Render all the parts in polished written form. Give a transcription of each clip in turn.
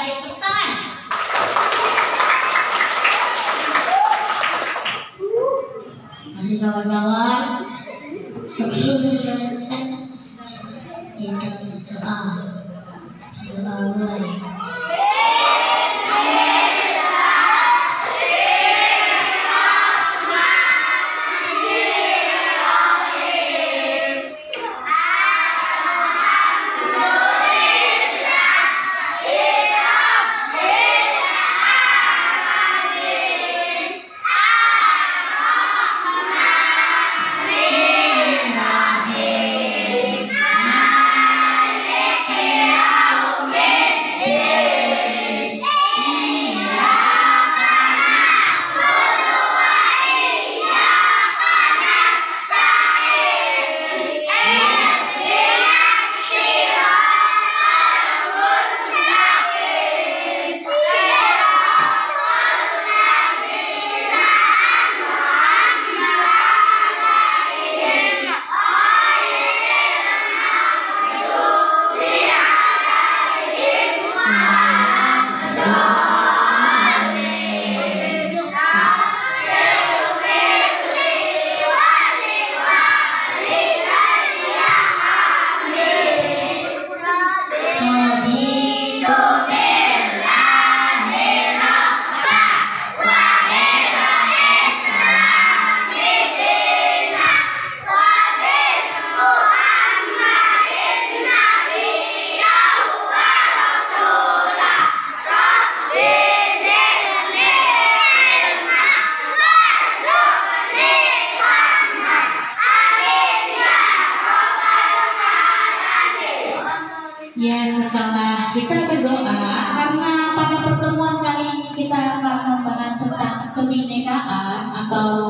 hadir, tepuk tangan. Mari kawan-kawan, sebelum dilanjutkan kita berdoa. Doa mulai. Ya, setelah kita berdoa, karena pada pertemuan kali ini kita akan membahas tentang kebinekaan atau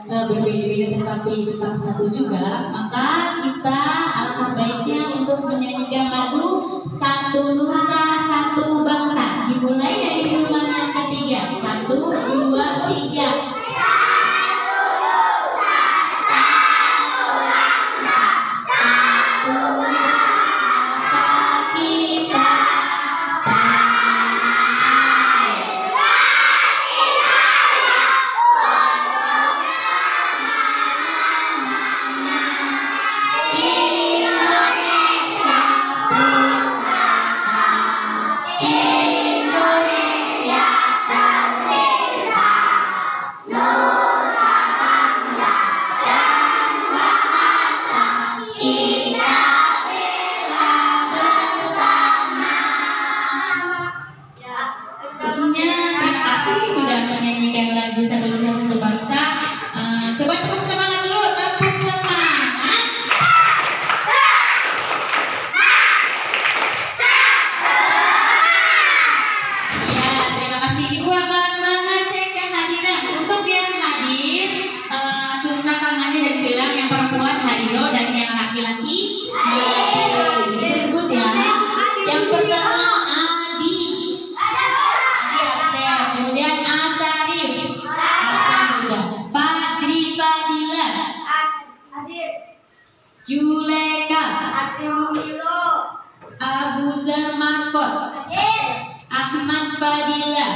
berbeda-beda tetapi tetap satu juga, maka kita alangkah baiknya untuk menyanyikan lagu Satu Nusa Satu Bangsa. Dimulai dari hitungan yang ketiga. 1, 2, 3. Coba tepuk semangat dulu, tepuk semangat. Ya, terima kasih. Ibu akan mengecek kehadiran. Untuk yang hadir, cungkak tangannya dan bilang yang perempuan hadiro dan yang laki-laki hadir. Ibu sebut ya. Yang pertama Adi absen. Kemudian Asarif absen juga. Fajri Fadila Juleka Abu Zar Marcos Ahmad Fadila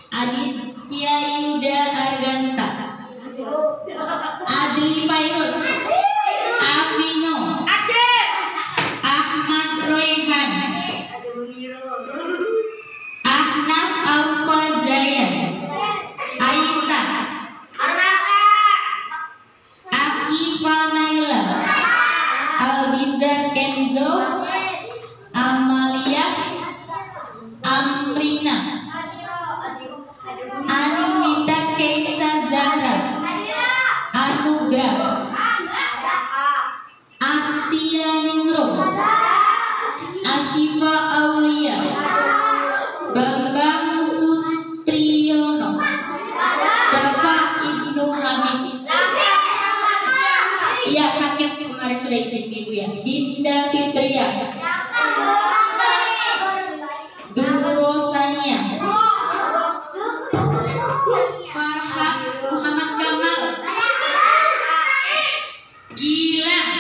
Aditya Yuda Arganta Adli Fairuz Afino Ahmad Royhan Ahnaf Al-Fazayan Aisyah Akifa Naila Albizar Kenzo Amalia Amrina Animita Keisa Zahra Anugrah Astia Ningrum Ashifa Aulia Bambang Sutriyono Dava Ibnu Hamis. Iya, sakit kemarin sudah izin ibu ya. Dinda Fitria Durosania Farhat Muhammad Kamal Gilang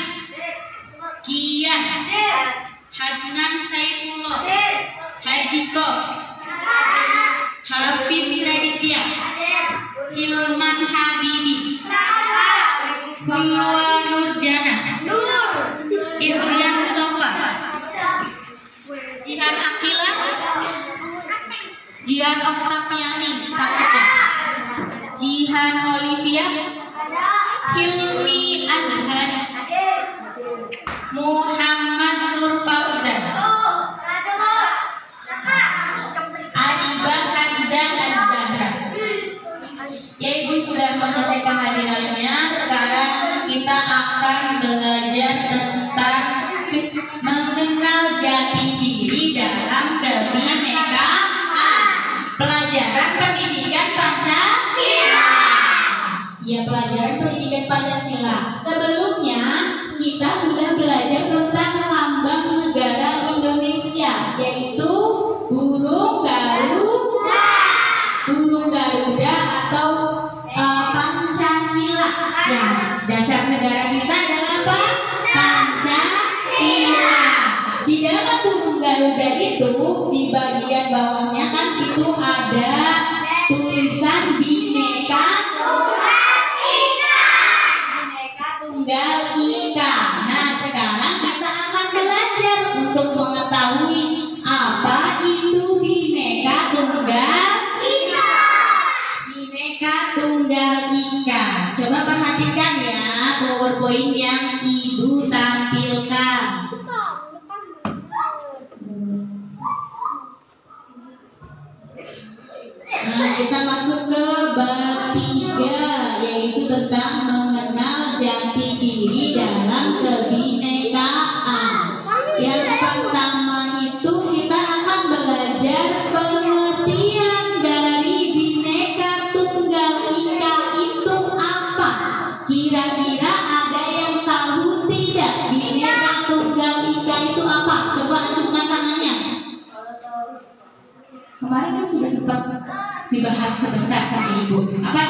Kian Hadnan Saifullah Jessica, Hafiz Raditya, Hilman Habibi, Hulwa Nurjana, Iryan Sofa, Jihan Akila, Jihan Oktaviani, Sakuta, Jihan Olivia, Hilmi Azhar, Muhammad Nur Fauzan, Adibah Hanzan Az-Zahra. Ya, Ibu sudah mengecek kehadirannya. Sekarang kita akan belajar tentang mengenal jati diri dalam kebinekaan. Pelajaran pendidikan Pancasila. Ya, pelajaran pendidikan Pancasila. Sebelumnya kita sudah belajar tentang lambang negara Indonesia, yaitu burung Garuda atau Pancasila. Ya, dasar negara kita adalah apa? Pancasila. Di dalam burung Garuda itu, di bagian bawahnya kan itu ada tulisan Bhinneka Tunggal Ika. Nah, sekarang kita akan belajar untuk mengetahui apa itu Bhinneka Tunggal Ika. Coba perhatikan ya PowerPoint yang Ibu tampilkan. Nah, kita masuk ke bab 3, yaitu tentang mengenal jati diri dalam kebinekaan. Yang pertama itu kita akan belajar pengertian dari Bhinneka Tunggal Ika itu apa. Kira-kira ada yang tahu tidak Bhinneka Tunggal Ika itu apa? Coba acungkan tangannya. Kemarin kan sudah sempat dibahas sebentar sama Ibu. Apa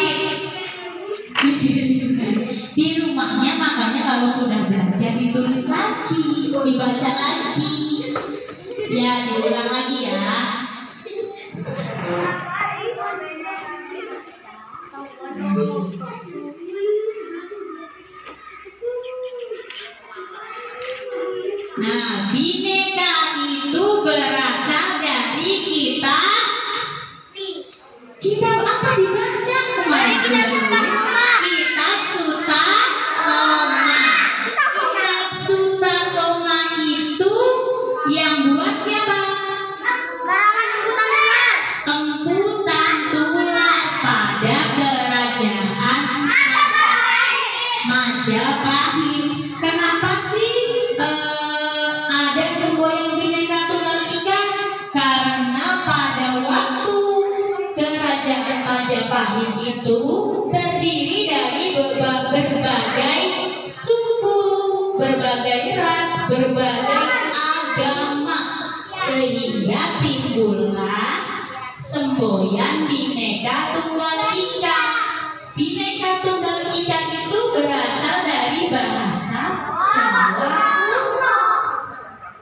di rumahnya, makanya kalau sudah belajar ditulis lagi, dibaca lagi. Ya, diulang lagi ya. Nah, Bhinneka itu berasal dari kitab apa dibaca kemarin? Kitab Sutta Soma. Kitab Sutta Soma itu yang buat siapa? Empu Tantulak pada kerajaan Majapahit. Kenapa sih ada semboyan Bhinneka Tunggal Ika? Karena pada waktu kerajaan Majapahit itu terdiri dari berbagai suku, berbagai ras, berbagai agama, sehingga timbullah semboyan Bhinneka Tunggal Ika. Bhinneka Tunggal Ika itu berasal dari bahasa Jawa kuno,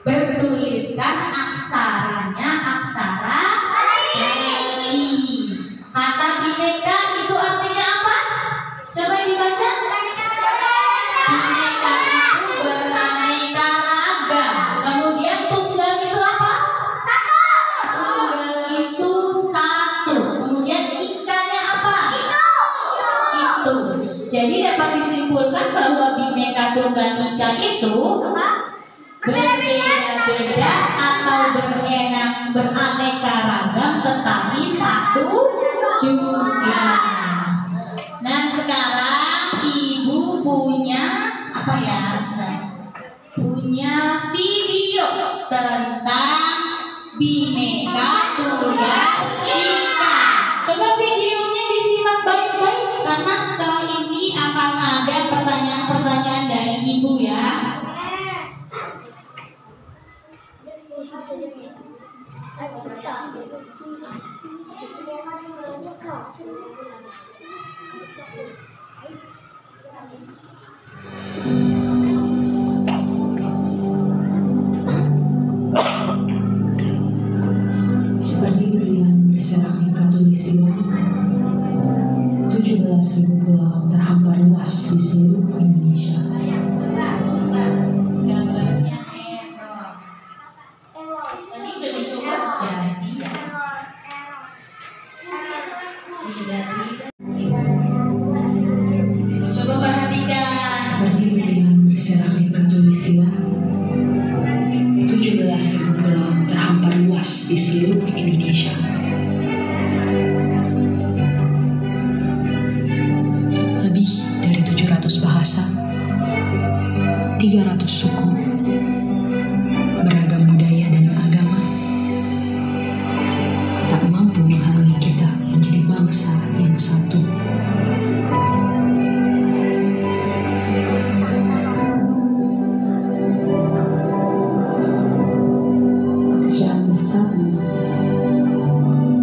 bertuliskan aksaranya aksara Bali. Kata Bhinneka itu artinya apa? Coba dibaca. Bhinneka itu beraneka ragam. Kemudian tunggal itu apa? Tunggal itu satu. Kemudian ikanya apa? Itu. Jadi dapat disimpulkan bahwa Bhinneka Tunggal Ika itu berbeda-beda atau beraneka ragam, tetapi satu juga. Nah, sekarang Ibu punya apa ya? Punya video tentang Bhinneka Tunggal Ika. Coba videonya disimak baik-baik, karena setelah ini akan ada pertanyaan-pertanyaan dari Ibu ya. pulau terhampar luas di seluruh Indonesia. Gambarnya error. Tadi udah dicoba jadi ya. Tidak. Coba perhatikan. Seperti pilihan berserangnya Katulistiwa, 17.000 pulau terhampar luas di seluruh Indonesia. Lebih dari 700 bahasa, 300 suku, beragam budaya dan agama, tak mampu menghalangi kita menjadi bangsa yang satu. Pekerjaan besar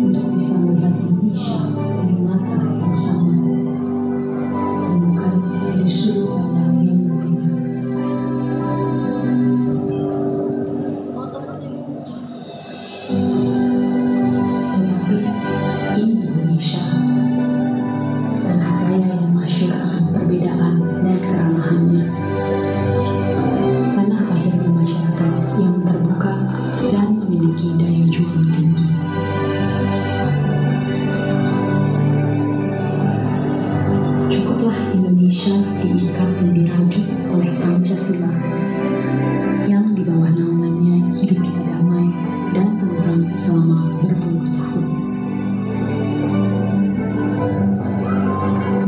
untuk bisa melihat Indonesia dari mata yang sama dan bukan dari sudut pandang yang berbeda. Tetapi ini Indonesia, tanah kaya yang masyhur akan perbedaan dan keramahannya. Tanah lahirnya masyarakat yang terbuka dan memiliki daya juang tinggi. Cukuplah Indonesia diikat dan dirajut oleh Pancasila, yang di bawah naungannya hidup kita damai dan tentram selama berpuluh tahun.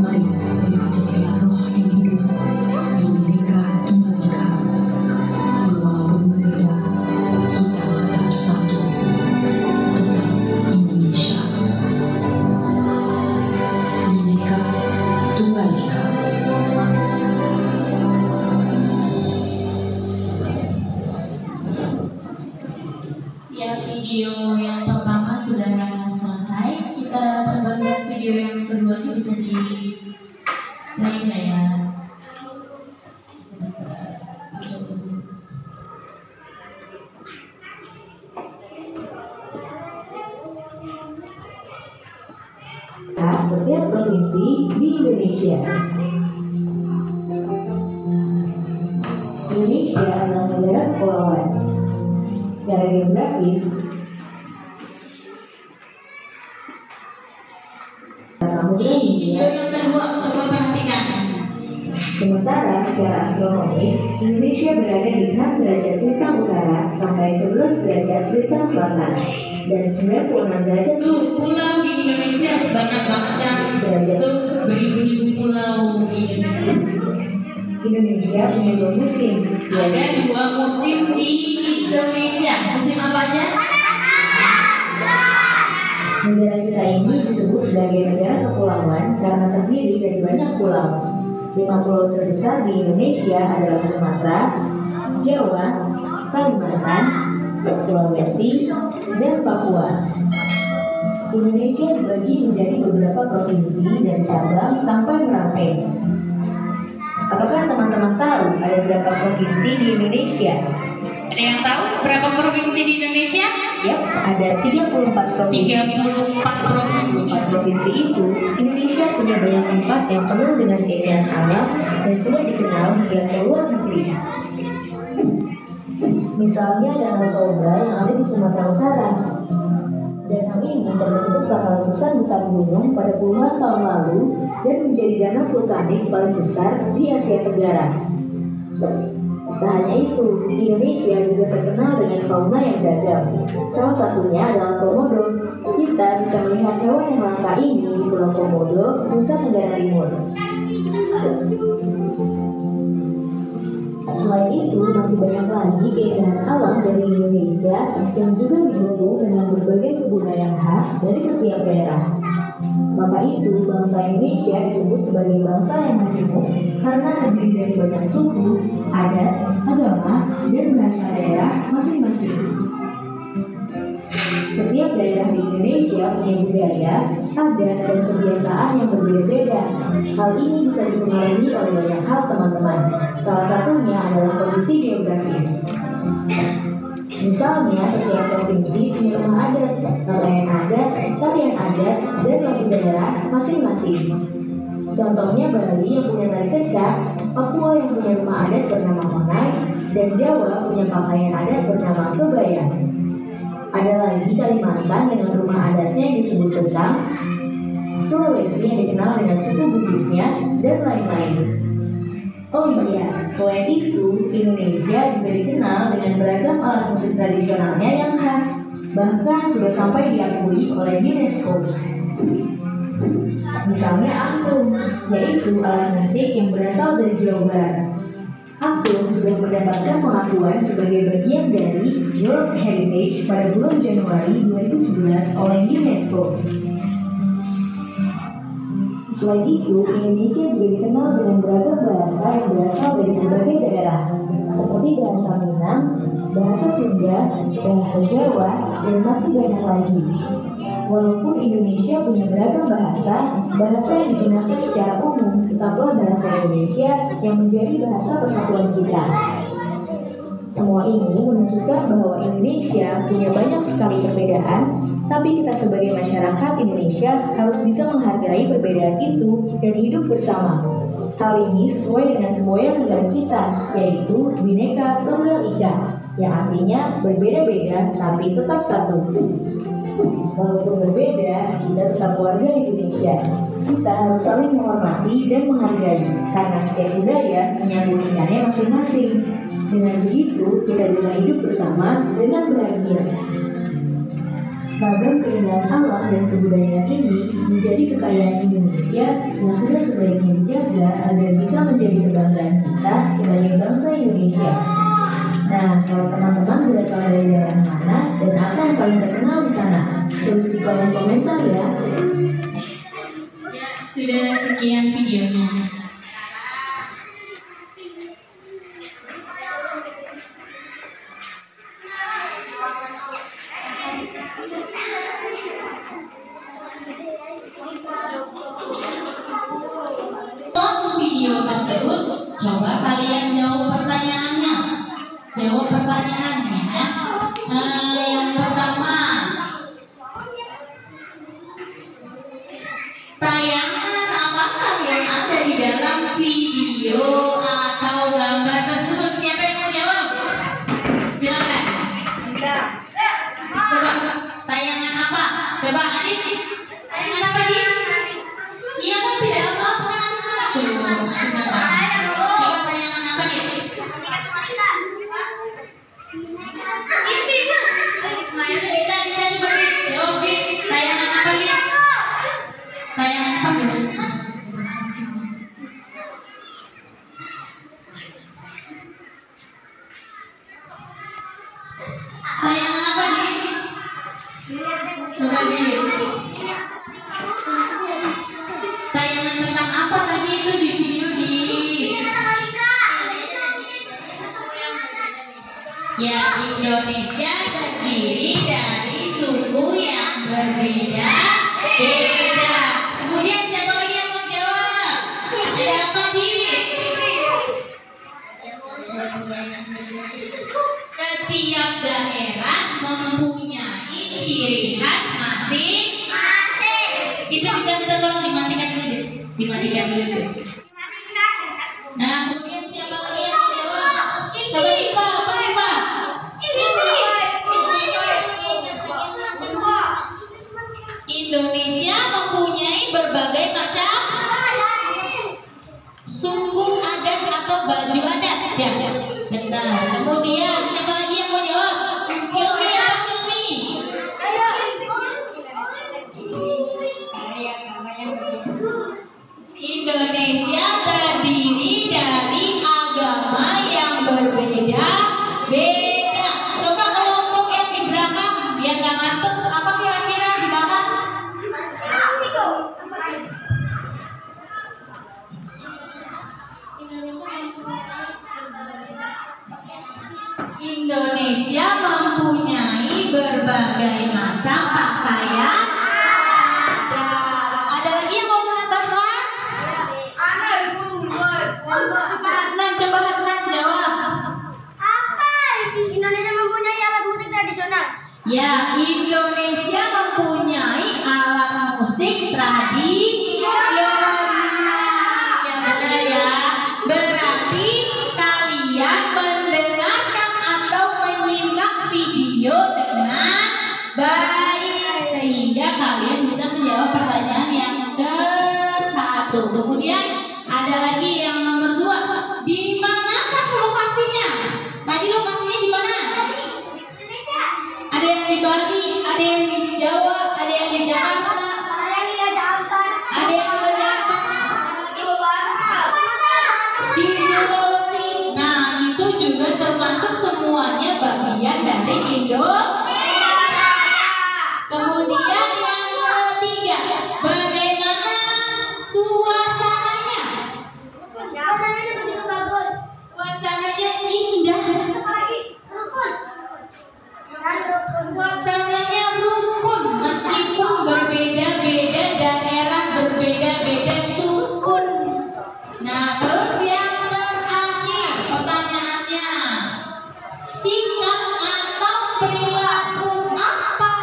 Mari beri Pancasila roh yang hidup, yang bineka tunggal ika. Dan walaupun berbeda, kita tetap satu, tetap Indonesia. Bineka tunggal ika. Ya, video yang pertama sudah selesai. Kita coba lihat video yang keduanya, bisa di play nggak ya? Sebentar, aku coba dulu. Setiap provinsi di Indonesia. Indonesia adalah negara kepulauan. Secara geografis, samudra Video Hindia. yang kedua, coba perhatikan. Sementara secara astronomis, Indonesia berada di 6 derajat lintang utara sampai 11 derajat lintang selatan dan 96 derajat Tuh, pulau di Indonesia banyak banget kan? derajat. Tuh, beribu-ribu pulau di Indonesia. Indonesia punya 2 musim, Ada yaitu 2 musim di Indonesia. Musim apa aja? negara kita ini disebut sebagai negara kepulauan karena terdiri dari banyak pulau. 5 pulau terbesar di Indonesia adalah Sumatera, Jawa, Kalimantan, Sulawesi, dan Papua. Indonesia dibagi menjadi beberapa provinsi dari Sabang sampai Merauke. Apakah teman-teman tahu ada berapa provinsi di Indonesia? Ada yang tahu berapa provinsi di Indonesia? Yap, ada 34 provinsi. 34 provinsi. 4 provinsi itu, Indonesia punya banyak tempat yang penuh dengan keindahan alam dan sudah dikenal hingga ke luar negeri. Misalnya Danau Toba yang ada di Sumatera Utara. Danau ini terbentuk karena letusan besar gunung pada puluhan tahun lalu dan menjadi danau vulkanik paling besar di Asia Tenggara. Tak hanya itu, Indonesia juga terkenal dengan fauna yang beragam. Salah satunya adalah komodo. Kita bisa melihat hewan yang langka ini di Pulau Komodo, Nusa Tenggara Timur. Selain itu, masih banyak lagi keindahan alam dari Indonesia yang juga didukung dengan berbagai kebudayaan khas dari setiap daerah. Maka itu, bangsa Indonesia disebut sebagai bangsa yang majemuk karena terdiri dari banyak suku, adat, agama, dan bahasa daerah masing-masing. Setiap daerah di Indonesia punya budaya, adat, dan kebiasaan yang berbeda-beda. Hal ini bisa dipengaruhi oleh banyak hal, teman-teman. Salah satunya adalah kondisi geografis. Misalnya, setiap provinsi punya rumah adat, pakaian adat, tarian adat, dan lagu daerah masing-masing. Contohnya Bali yang punya tari kecak, Papua yang punya rumah adat bernama Onai, dan Jawa punya pakaian adat bernama kebaya. Ada lagi Kalimantan dengan rumah adatnya yang disebut Betang, Sulawesi yang dikenal dengan suku Bugisnya, dan lain-lain. Oh iya, selain itu, Indonesia juga dikenal dengan beragam alat musik tradisionalnya yang khas, bahkan sudah sampai diakui oleh UNESCO. Misalnya angklung, yaitu alat musik yang berasal dari Jawa Barat. Angklung sudah mendapatkan pengakuan sebagai bagian dari World Heritage pada bulan Januari 2011 oleh UNESCO. Selain itu, Indonesia juga dikenal dengan beragam bahasa yang berasal dari berbagai daerah, seperti bahasa Minang, bahasa Sunda, bahasa Jawa, dan masih banyak lagi. Walaupun Indonesia punya beragam bahasa, bahasa yang digunakan secara umum tetaplah bahasa Indonesia yang menjadi bahasa persatuan kita. Semua ini menunjukkan bahwa Indonesia punya banyak sekali perbedaan, tapi kita sebagai masyarakat Indonesia harus bisa menghargai perbedaan itu dan hidup bersama. Hal ini sesuai dengan semboyan negara kita, yaitu Bhinneka Tunggal Ika, yang artinya berbeda-beda tapi tetap satu. Walaupun berbeda, kita tetap warga Indonesia. Kita harus saling menghormati dan menghargai, karena setiap budaya menyambut ikannya masing-masing. Dengan begitu, kita bisa hidup bersama dengan bahagia. Ragam keindahan alam dan kebudayaan ini menjadi kekayaan Indonesia yang sudah sebaiknya dijaga agar bisa menjadi kebanggaan kita sebagai bangsa Indonesia. Nah, kalau teman-teman berasal dari daerah mana dan apa yang paling terkenal di sana, tulis di kolom komentar ya. Ya, sudah sekian videonya. Untuk video tersebut, coba kalian jawab pertanyaannya. Jawab pertanyaannya. Yang pertama, tayangan apakah yang ada di dalam video atau gambar tersebut? Siapa yang mau jawab? Silakan. Coba, tayangan apa? Coba Adit. Tayangan apa Adit? Iya kan tidak apa-apa kan Adit? Coba tayangan apa Adit? Dita coba Dit. Jawab Dit. Tayangan apa Dit? Tayangan apa Dit? Tayangan apa Dit? Coba Dit. Tayangan tentang apa tadi itu di video Dit? Ya, Indonesia terdiri dari suku yang berbeda-beda. Kemudian siapa lagi yang mau jawab? Ada apa Dit? Setiap daerah mempunyai ciri khas masing-masing. Itu kita tolong dimatikan dulu deh. Dimatikan dulu deh. Nah, kemudian siapa lagi yang mau jawab? Coba Siva, apa Siva? Indonesia mempunyai berbagai macam suku adat atau baju adat. Ya, benar. Kemudian siapa lagi yang mau jawab? Hilmi apa Hilmi? Indonesia terdiri dari agama yang berbeda-beda. Coba kelompok yang di belakang, biar nggak ngantuk. Apa kira-kira di belakang? Indonesia mempunyai berbagai macam pakaian adat. Ada lagi yang mau menambahkan? Apa Hadnan? Coba Hadnan jawab. Indonesia mempunyai alat musik tradisional. Ya, Indonesia mempunyai alat musik tradisional. Baik, sehingga kalian bisa menjawab pertanyaan yang ke-1. Kemudian ada lagi yang nomor 2. Di manakah lokasinya? Tadi lokasinya di mana? Ada yang di Bali, ada yang di Jawa, ada yang di Jakarta, ada yang di Jakarta, di Sulawesi. Nah, itu juga termasuk semuanya bagian dari Indonesia. Kemudian yang ketiga, bagaimana suasananya? Suasananya indah. Suasananya rukun, meskipun berbeda-beda daerah, berbeda-beda suku. Nah, terus yang terakhir pertanyaannya, sikap atau perilaku apa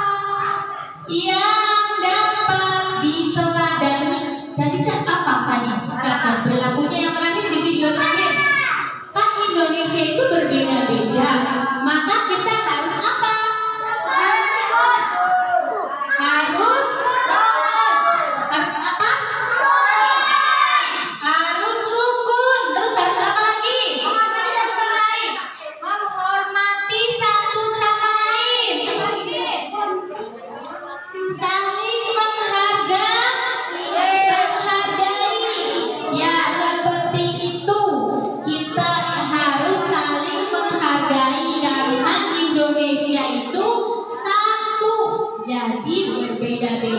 yang dapat diteladani? Jadi apa tadi sikap dan perilakunya yang terakhir di video terakhir? Kan Indonesia itu berbeda-beda, maka kita harus apa? Harus apa? Harus rukun. Terus harus apa lagi? Menghormati satu sama lain. Saling menghargai. Ya, seperti itu. Kita harus saling menghargai karena Indonesia itu satu. Jadi berbeda-beda